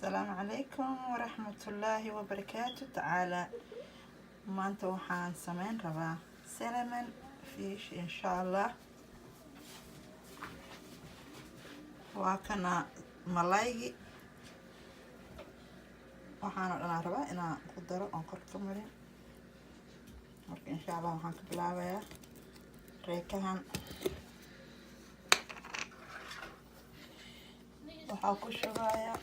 السلام عليكم ورحمة الله وبركاته. تعالى ما انت وحان سمين ربا سلمون فيش ان شاء الله. وكنا ملايقي وحان انا ربا انا قدروا انقر كمرين ان شاء الله. وحان كبلاوية ريكهان waxaa ku shubaya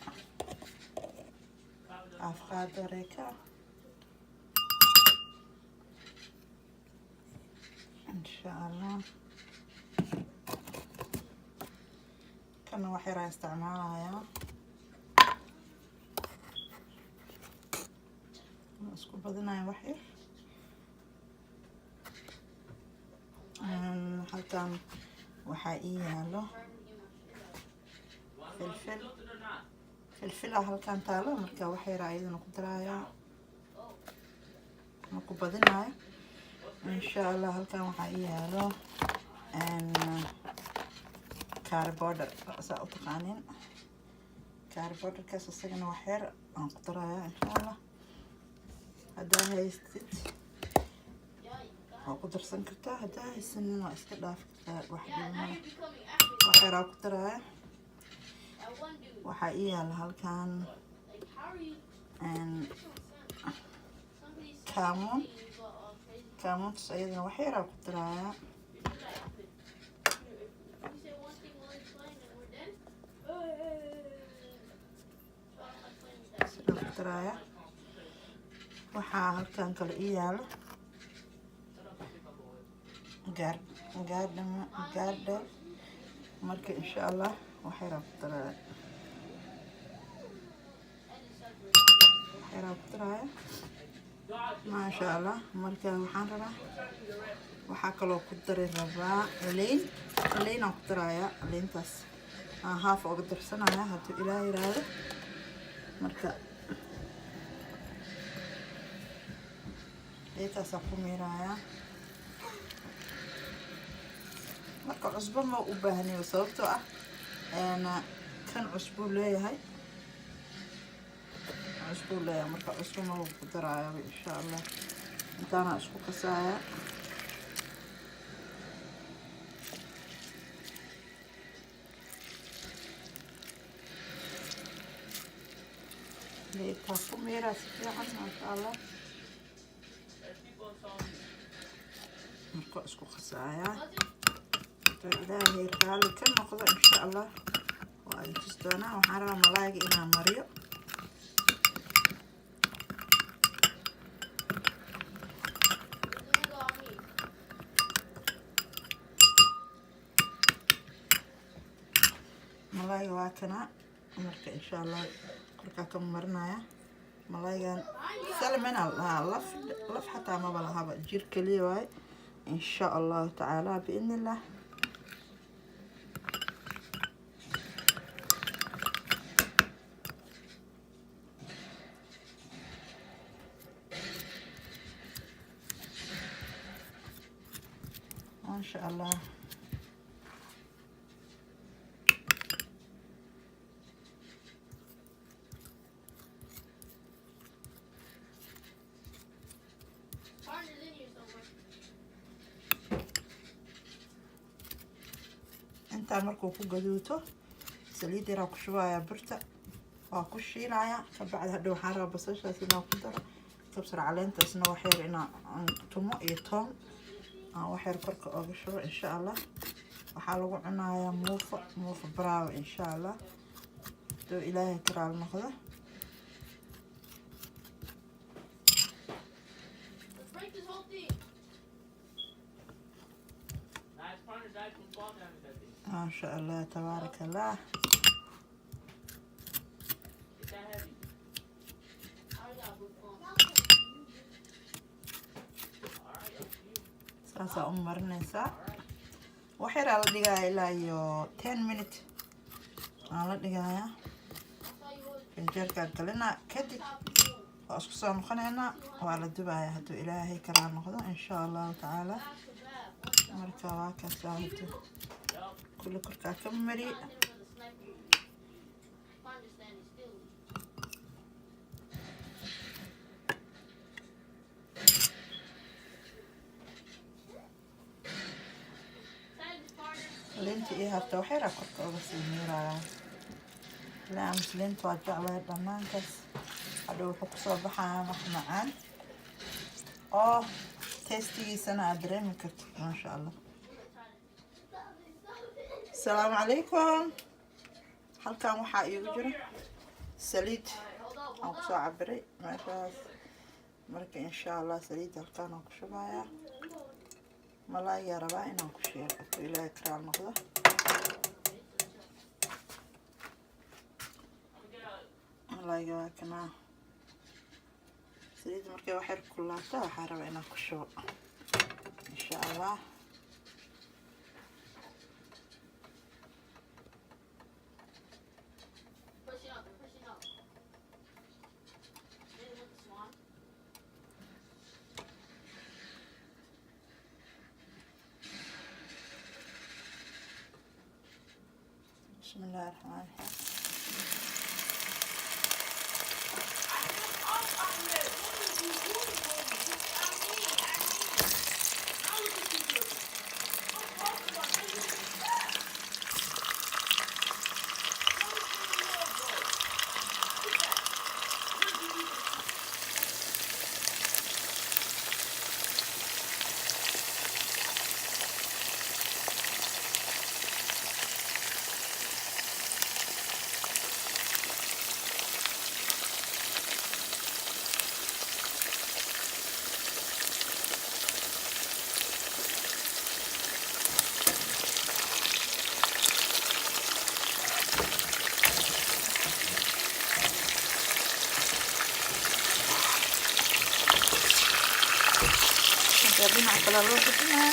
afqaado reeka insha Allah. kana wax yar isticmaalaya isku badanayo wax yar. halkan waxaa ii yaalo فلفل halkan taalo marka wax yar ayadana ku daraya ma ku badinayo insha Allah. halkan waxaa ii yaalo curry powder saa u taqaanin curry powder kaas isagana wax yar aan ku daraya insha Allah. hadaa haystid waa ku darsan kartaa, hadaa haysanin waa iska dhaafi kartaa. wax yar aan ku daraya. waxaa ii yaala halkan kaamuuntas ayadana wax yaraa ku daraya. sidaa ku daraya. waxaa halkan kale ii yaalo gaardel marka insha Allah wax yaraa ku daraya. ما شاء الله. marka waxaan rabaa waxaa kaloo ku dari rabaa leyn aan ku daraya. leyntaas aan haaf uga darsanaya hadduu ilaa yiraahdo. marka leyntaas aan ku miiraya. marka cusbo ma u baahnayo sababtoo ah kan cusbo leeyahay cusbo leeyahay. marka cusbo ma ku daraayo insha Allah. intaana isku qasaya. leeyta ku meera si fiican ma sha Allah. marka isku qasaya ilaahay raali ka noqdo insha Allah. waa intistoona waxaan rabaa malaayga inaan mariyo. malaayga waa kana marka insha Allah korkaa ka marinaya. malaaygan salmon laf xataa ma lahaba jir kaliya waay insha Allah taala biidnillah. ما شاء الله. intaan markuu ku gaduuto saliid yar ku shubaya birta waa ku shiilaya. kabacdi hadhow waxaan rabaa basashaas inaan ku daro kabsar caleentaasna wax yar inaan tumo iyo toon aan wax yar korka ooga shubo insha Allah. waxaa lagu cunayaa muufo braawo insha Allah haduu ilaahay ka raali noqdo. ما شاء الله تبارك الله. ساسا مرنيسا وحير على دقايق إلا يو 10 minutes على دقايق فنجركا قلنا كدب واسكسا نخنينا وعلى الدباية هدو إلهي كرام نخذو إن شاء الله تعالى. مركا واكا ساهدو كل كركا كمري liinta ii harta waxyara korka uga sii miirayaa ilaa amis liinta waa jeclahay dhammaantaas hadhow wuxuu kusoo baxayaa wax macaan oo tastigiisana aad dareemi kartid maasha allah. asalaamu calaykum. halkan waxaa iigu jira saliid aan kusoo cabiray meeshaas marka insha allah saliid halkaan aan ku shubayaa malaayaa rabaa inaan ku shiilo hadduu ilaahay karaal noqdo. malaayga waa kanaa saliid markay wax yar kulaato waxaa rabaa inaan ku shubo insha allah. بسم الله الرحمن الرحيم. dhinaca kale loo bixinaa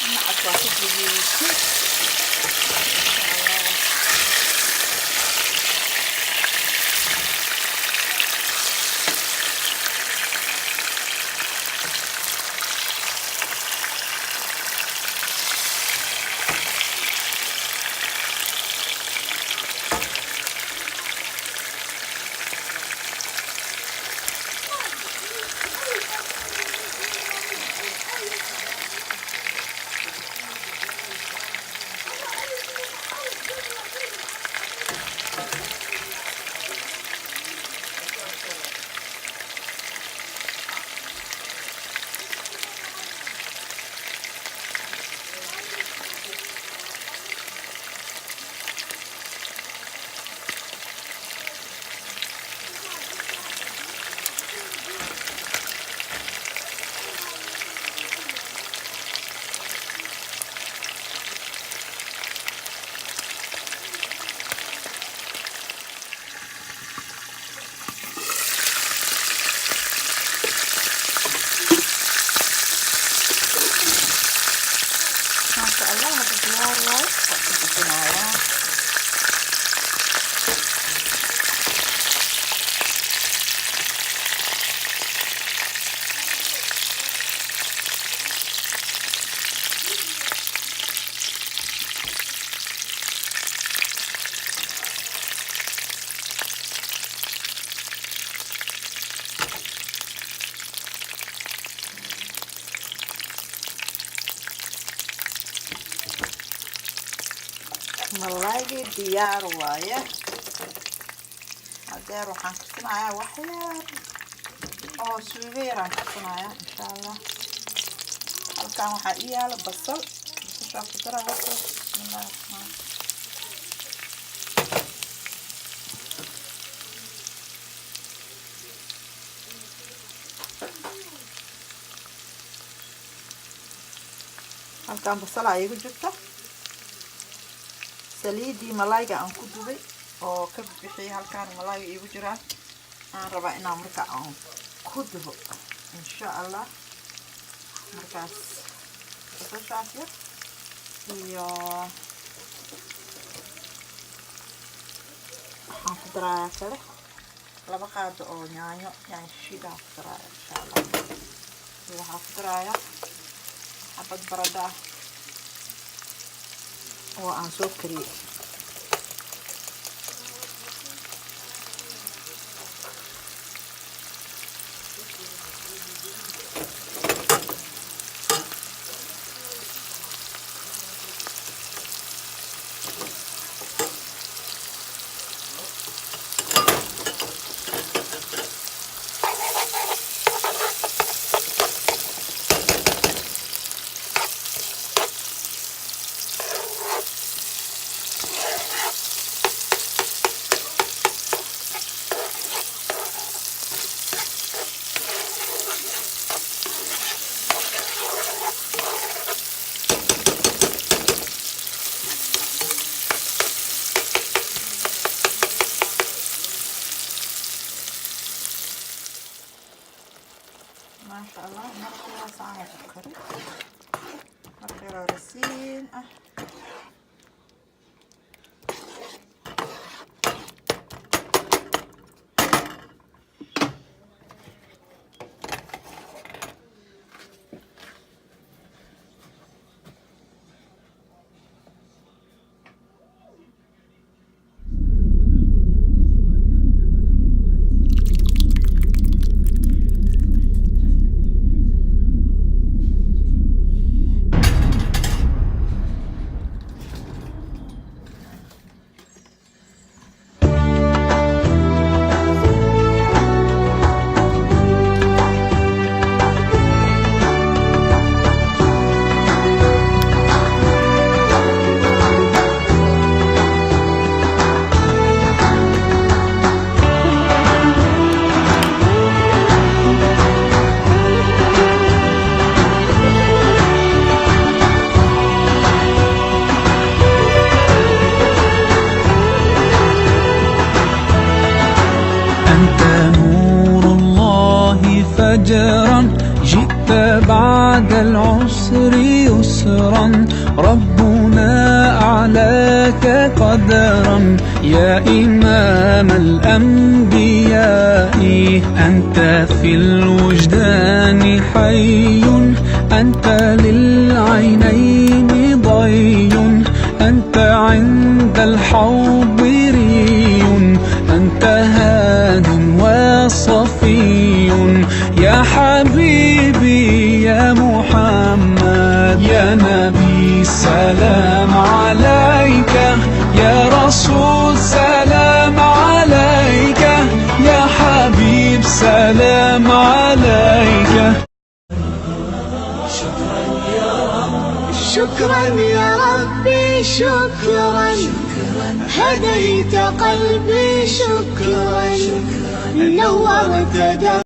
dhinacaas waa ku jijiidin الله هذا خيار وايد حطيناه ملاقي ديار وايه هذا روح نكتناها وحيار او سويران نكتناها ان شاء الله. halkaan waxaa ii yaala basal basashaa ku dara horta bismillaahi raxmaan halkaan basalaa iigu jirta saliidii malaayga aan ku dubay oo ka bixiyay halkaan malaayga iigu jiraan aan rabaa inaan markaa aan ku dubo insha allah. markaas basashaas yar iyo waxaan ku darayaa kale laba qaado oo yaanyo shiidaa ku darayaa insha allah. waxaan ku darayaa xabad baradho ah oo aan soo kariyey صبرا، ربنا أعلاك قدرا يا إمام الأنبياء. أنت في الوجدان حي، أنت للعينين ضي، أنت عند الحوض ري، أنت هاد وصفي يا حبيبي يا محمد. يا نبي سلام عليك، يا رسول سلام عليك، يا حبيب سلام عليك. شكرا يا ربي شكرا، هديت قلبي شكرا، نورت